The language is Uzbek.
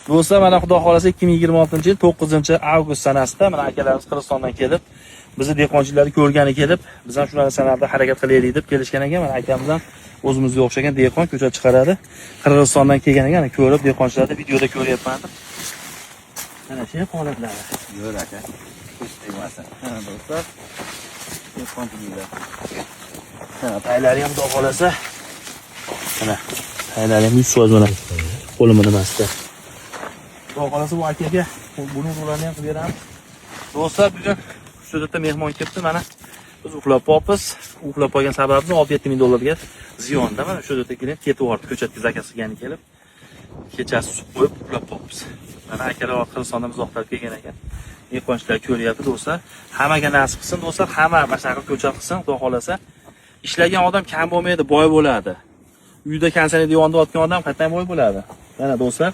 Do'stlar, mana xudo xolasa 2026-yil 9-avgust sanasida mana akalarimiz Qirg'izistondan kelib, bizni dehqonchiliklarni ko'rgani kelib, biz ham shunaqa sanada harakat qilaylik deb kelishgan ekan. Mana akamiz ham o'zimizga o'xshagan dehqon ko'cha chiqaradi. Qirg'izistondan kelgan ekan, ko'rib dehqonchilarni videoda ko'ryapman. Mana shu holatlari. Yo'q aka. Hech tegmasin. Mana do'stlar, dehqonchiliklar. Mana taylari ham xudo xolasa. Mana taylari ham 100% mana qo'limni nimasida. Xudo xolasa bu akaga buni ularni ham qilib beramiz. Do'stlar, bugun shu yerda mehmon kelibdi. Mana biz uxlab qolibmiz. Uxlab qolgan sababimiz 6-7 ming dollarga ziyonda. Mana shu yerda kelib ketib yubordi. Ko'chatga zakaz qilgani kelib. Kechasi sut qo'yib uxlab qolibmiz. Mana akalar Qirg'izistondan uzoqdan kelgan ekan. Dehqonchilar ko'ryapti do'stlar. Hammaga nasib qilsin do'stlar. Hamma mana shunaqa ko'chat qilsin, xudo xolasa. Ishlagan odam kam bo'lmaydi, boy bo'ladi. Uyda kansani divonda yotgan odam qatdan boy bo'ladi. Mana do'stlar,